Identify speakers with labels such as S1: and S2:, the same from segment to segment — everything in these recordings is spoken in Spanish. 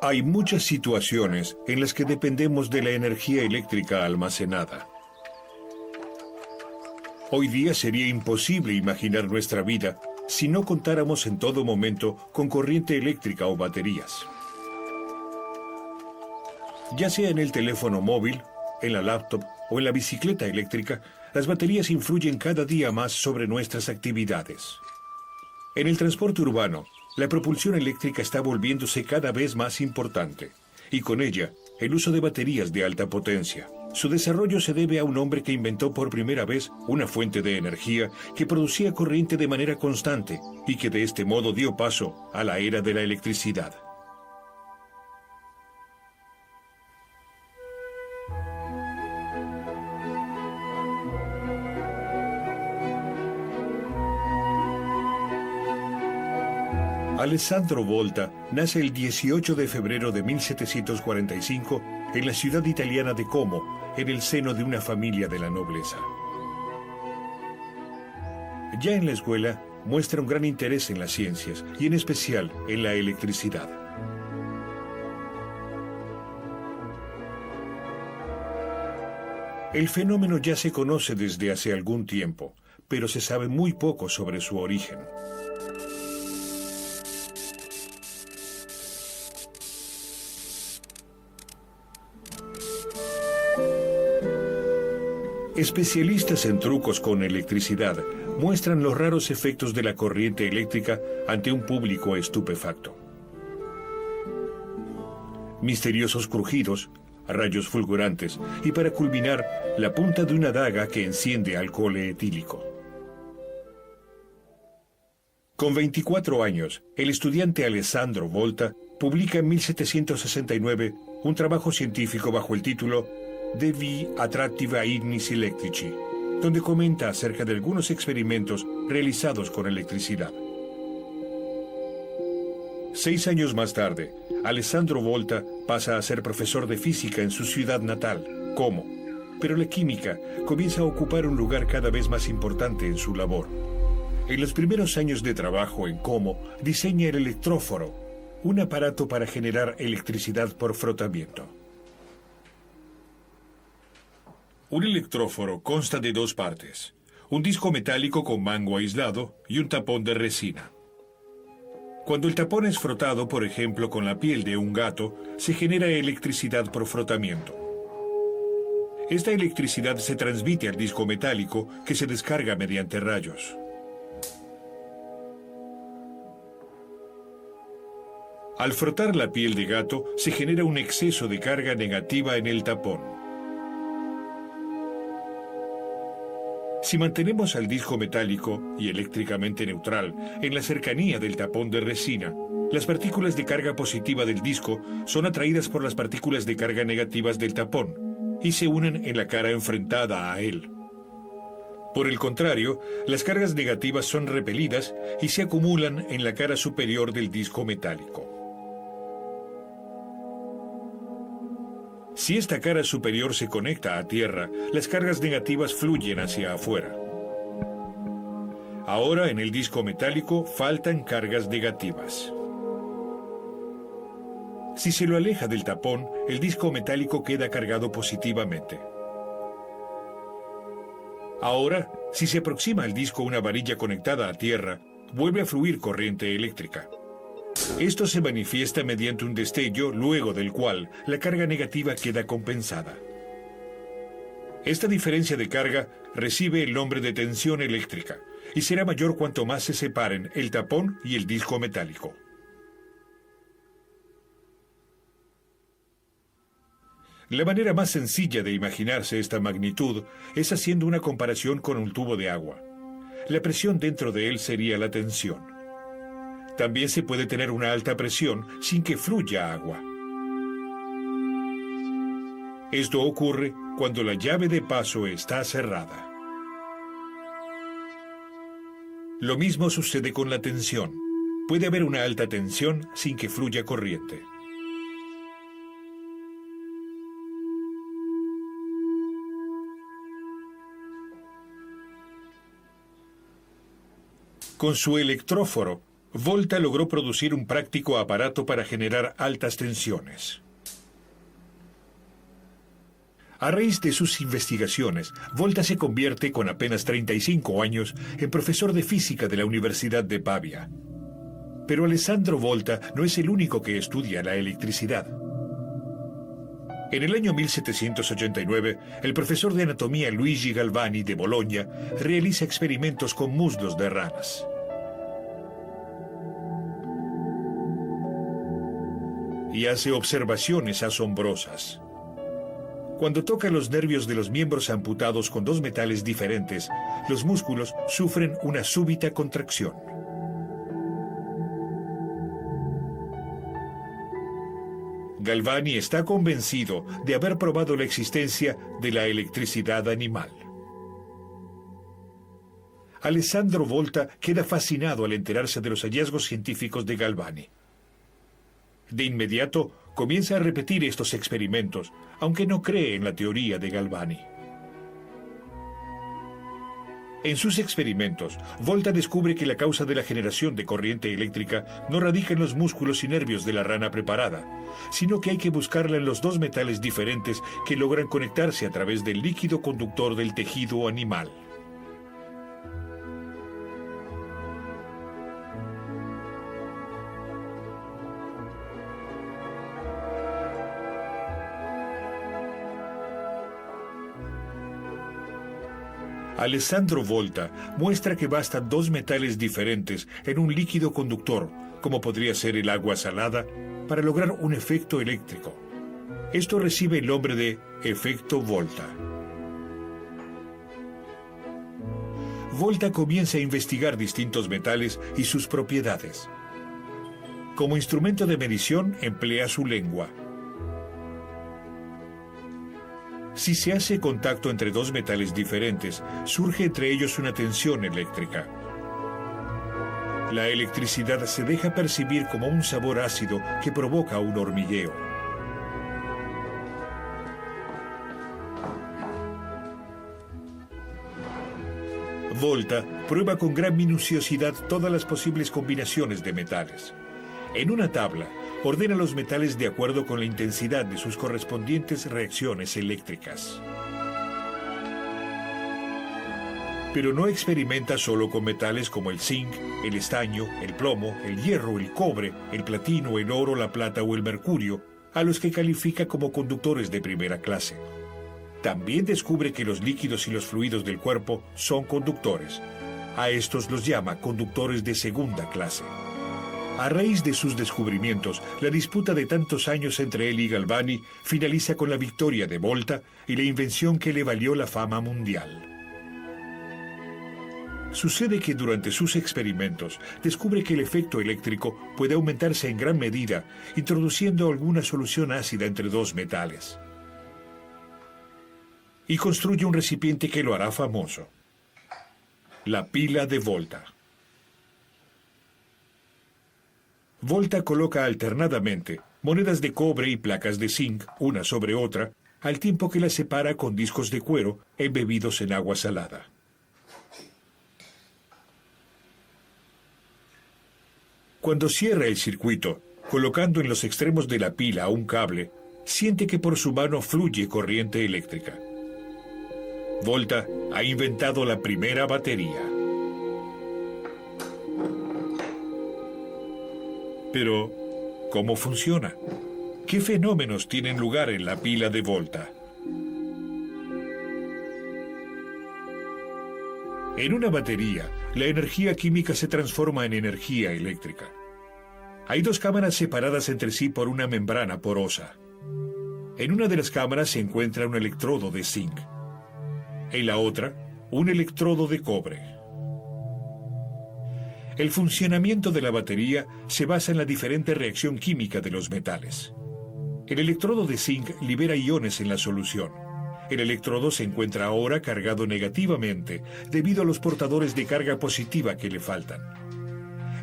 S1: Hay muchas situaciones en las que dependemos de la energía eléctrica almacenada. Hoy día sería imposible imaginar nuestra vida si no contáramos en todo momento con corriente eléctrica o baterías. Ya sea en el teléfono móvil, en la laptop o en la bicicleta eléctrica, las baterías influyen cada día más sobre nuestras actividades. En el transporte urbano, la propulsión eléctrica está volviéndose cada vez más importante, y con ella, el uso de baterías de alta potencia. Su desarrollo se debe a un hombre que inventó por primera vez una fuente de energía que producía corriente de manera constante y que de este modo dio paso a la era de la electricidad. Alessandro Volta nace el 18 de febrero de 1745 en la ciudad italiana de Como, en el seno de una familia de la nobleza. Ya en la escuela muestra un gran interés en las ciencias y en especial en la electricidad. El fenómeno ya se conoce desde hace algún tiempo, pero se sabe muy poco sobre su origen. Especialistas en trucos con electricidad muestran los raros efectos de la corriente eléctrica ante un público estupefacto. Misteriosos crujidos, rayos fulgurantes y, para culminar, la punta de una daga que enciende alcohol etílico. Con 24 años, el estudiante Alessandro Volta publica en 1769 un trabajo científico bajo el título Devi Attrattiva Ignis Electrici, donde comenta acerca de algunos experimentos realizados con electricidad. 6 años más tarde, Alessandro Volta pasa a ser profesor de física en su ciudad natal, Como, pero la química comienza a ocupar un lugar cada vez más importante en su labor. En los primeros años de trabajo en Como, diseña el electróforo, un aparato para generar electricidad por frotamiento. Un electróforo consta de 2 partes, un disco metálico con mango aislado y un tapón de resina. Cuando el tapón es frotado, por ejemplo, con la piel de un gato, se genera electricidad por frotamiento. Esta electricidad se transmite al disco metálico, que se descarga mediante rayos. Al frotar la piel de gato, se genera un exceso de carga negativa en el tapón. Si mantenemos al disco metálico y eléctricamente neutral en la cercanía del tapón de resina, las partículas de carga positiva del disco son atraídas por las partículas de carga negativas del tapón y se unen en la cara enfrentada a él. Por el contrario, las cargas negativas son repelidas y se acumulan en la cara superior del disco metálico. Si esta cara superior se conecta a tierra, las cargas negativas fluyen hacia afuera. Ahora, en el disco metálico, faltan cargas negativas. Si se lo aleja del tapón, el disco metálico queda cargado positivamente. Ahora, si se aproxima al disco una varilla conectada a tierra, vuelve a fluir corriente eléctrica. Esto se manifiesta mediante un destello, luego del cual la carga negativa queda compensada. Esta diferencia de carga recibe el nombre de tensión eléctrica y será mayor cuanto más se separen el tapón y el disco metálico. La manera más sencilla de imaginarse esta magnitud es haciendo una comparación con un tubo de agua. La presión dentro de él sería la tensión. También se puede tener una alta presión sin que fluya agua. Esto ocurre cuando la llave de paso está cerrada. Lo mismo sucede con la tensión. Puede haber una alta tensión sin que fluya corriente. Con su electróforo, Volta logró producir un práctico aparato para generar altas tensiones. A raíz de sus investigaciones, Volta se convierte, con apenas 35 años, en profesor de física de la Universidad de Pavia. Pero Alessandro Volta no es el único que estudia la electricidad. En el año 1789, el profesor de anatomía Luigi Galvani de Bologna realiza experimentos con muslos de ranas. Y hace observaciones asombrosas. Cuando toca los nervios de los miembros amputados con dos metales diferentes, los músculos sufren una súbita contracción. Galvani está convencido de haber probado la existencia de la electricidad animal. Alessandro Volta queda fascinado al enterarse de los hallazgos científicos de Galvani. De inmediato comienza a repetir estos experimentos, aunque no cree en la teoría de Galvani. En sus experimentos, Volta descubre que la causa de la generación de corriente eléctrica no radica en los músculos y nervios de la rana preparada, sino que hay que buscarla en los dos metales diferentes que logran conectarse a través del líquido conductor del tejido animal. Alessandro Volta muestra que bastan dos metales diferentes en un líquido conductor, como podría ser el agua salada, para lograr un efecto eléctrico. Esto recibe el nombre de efecto Volta. Volta comienza a investigar distintos metales y sus propiedades. Como instrumento de medición emplea su lengua. Si se hace contacto entre dos metales diferentes, surge entre ellos una tensión eléctrica. La electricidad se deja percibir como un sabor ácido que provoca un hormigueo. Volta prueba con gran minuciosidad todas las posibles combinaciones de metales. En una tabla, ordena los metales de acuerdo con la intensidad de sus correspondientes reacciones eléctricas. Pero no experimenta solo con metales como el zinc, el estaño, el plomo, el hierro, el cobre, el platino, el oro, la plata o el mercurio, a los que califica como conductores de primera clase. También descubre que los líquidos y los fluidos del cuerpo son conductores. A estos los llama conductores de segunda clase. A raíz de sus descubrimientos, la disputa de tantos años entre él y Galvani finaliza con la victoria de Volta y la invención que le valió la fama mundial. Sucede que durante sus experimentos descubre que el efecto eléctrico puede aumentarse en gran medida introduciendo alguna solución ácida entre dos metales. Y construye un recipiente que lo hará famoso: la pila de Volta. Volta coloca alternadamente monedas de cobre y placas de zinc, una sobre otra, al tiempo que las separa con discos de cuero embebidos en agua salada. Cuando cierra el circuito, colocando en los extremos de la pila un cable, siente que por su mano fluye corriente eléctrica. Volta ha inventado la primera batería. Pero, ¿cómo funciona? ¿Qué fenómenos tienen lugar en la pila de Volta? En una batería, la energía química se transforma en energía eléctrica. Hay dos cámaras separadas entre sí por una membrana porosa. En una de las cámaras se encuentra un electrodo de zinc. En la otra, un electrodo de cobre. El funcionamiento de la batería se basa en la diferente reacción química de los metales. El electrodo de zinc libera iones en la solución. El electrodo se encuentra ahora cargado negativamente debido a los portadores de carga positiva que le faltan.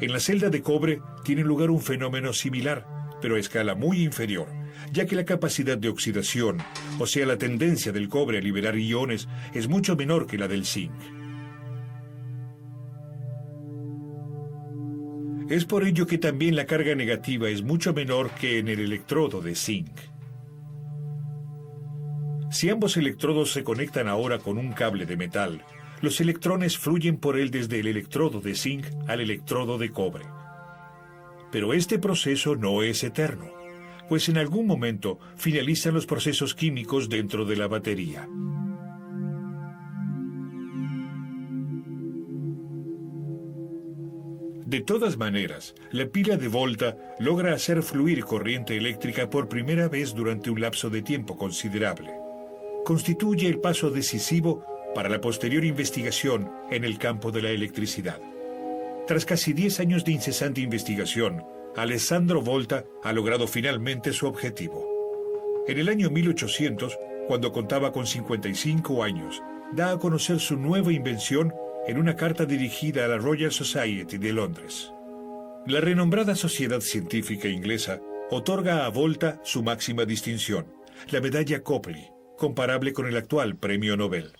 S1: En la celda de cobre tiene lugar un fenómeno similar, pero a escala muy inferior, ya que la capacidad de oxidación, o sea, la tendencia del cobre a liberar iones, es mucho menor que la del zinc. Es por ello que también la carga negativa es mucho menor que en el electrodo de zinc. Si ambos electrodos se conectan ahora con un cable de metal, los electrones fluyen por él desde el electrodo de zinc al electrodo de cobre. Pero este proceso no es eterno, pues en algún momento finalizan los procesos químicos dentro de la batería. De todas maneras, la pila de Volta logra hacer fluir corriente eléctrica por primera vez durante un lapso de tiempo considerable. Constituye el paso decisivo para la posterior investigación en el campo de la electricidad. Tras casi 10 años de incesante investigación, Alessandro Volta ha logrado finalmente su objetivo. En el año 1800, cuando contaba con 55 años, da a conocer su nueva invención en una carta dirigida a la Royal Society de Londres. La renombrada sociedad científica inglesa otorga a Volta su máxima distinción, la medalla Copley, comparable con el actual premio Nobel.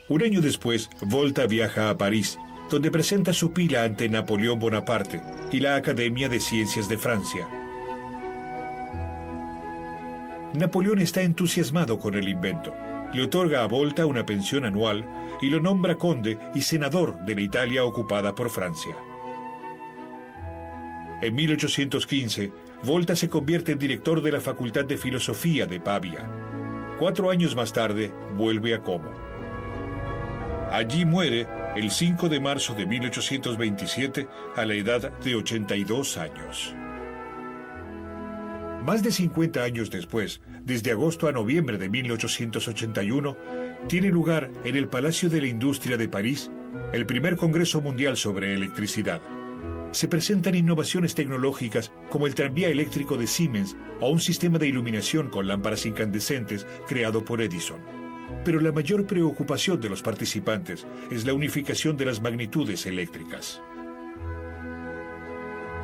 S1: Un año después, Volta viaja a París, donde presenta su pila ante Napoleón Bonaparte y la Academia de Ciencias de Francia. Napoleón está entusiasmado con el invento. Le otorga a Volta una pensión anual y lo nombra conde y senador de la Italia ocupada por Francia. En 1815, Volta se convierte en director de la Facultad de Filosofía de Pavia. 4 años más tarde, vuelve a Como. Allí muere el 5 de marzo de 1827 a la edad de 82 años. Más de 50 años después, desde agosto a noviembre de 1881, tiene lugar en el Palacio de la Industria de París el primer Congreso Mundial sobre Electricidad. Se presentan innovaciones tecnológicas como el tranvía eléctrico de Siemens o un sistema de iluminación con lámparas incandescentes creado por Edison. Pero la mayor preocupación de los participantes es la unificación de las magnitudes eléctricas.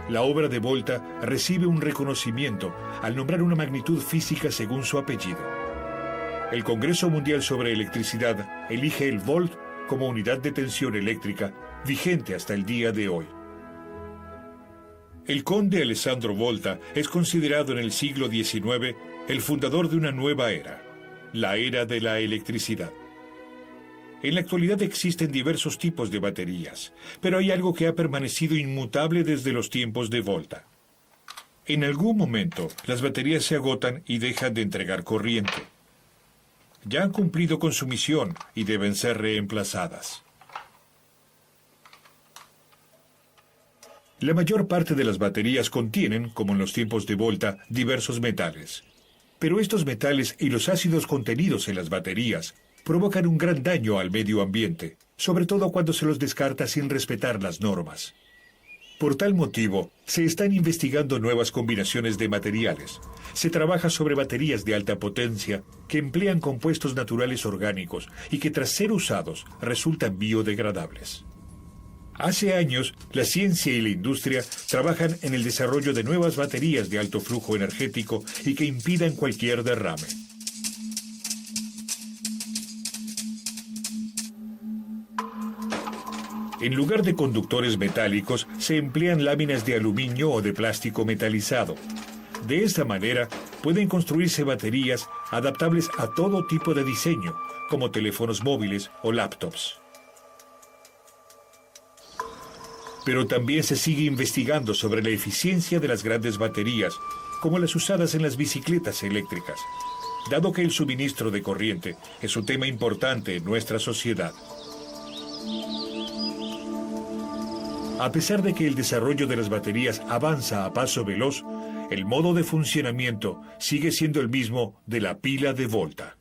S1: La obra de Volta recibe un reconocimiento al nombrar una magnitud física según su apellido. El Congreso Mundial sobre Electricidad elige el volt como unidad de tensión eléctrica, vigente hasta el día de hoy. El conde Alessandro Volta es considerado en el siglo XIX el fundador de una nueva era, la era de la electricidad. En la actualidad existen diversos tipos de baterías, pero hay algo que ha permanecido inmutable desde los tiempos de Volta. En algún momento, las baterías se agotan y dejan de entregar corriente. Ya han cumplido con su misión y deben ser reemplazadas. La mayor parte de las baterías contienen, como en los tiempos de Volta, diversos metales. Pero estos metales y los ácidos contenidos en las baterías provocan un gran daño al medio ambiente, sobre todo cuando se los descarta sin respetar las normas. Por tal motivo, se están investigando nuevas combinaciones de materiales. Se trabaja sobre baterías de alta potencia que emplean compuestos naturales orgánicos y que tras ser usados resultan biodegradables. Hace años, la ciencia y la industria trabajan en el desarrollo de nuevas baterías de alto flujo energético y que impidan cualquier derrame. En lugar de conductores metálicos, se emplean láminas de aluminio o de plástico metalizado. De esta manera, pueden construirse baterías adaptables a todo tipo de diseño, como teléfonos móviles o laptops. Pero también se sigue investigando sobre la eficiencia de las grandes baterías, como las usadas en las bicicletas eléctricas, dado que el suministro de corriente es un tema importante en nuestra sociedad. A pesar de que el desarrollo de las baterías avanza a paso veloz, el modo de funcionamiento sigue siendo el mismo de la pila de Volta.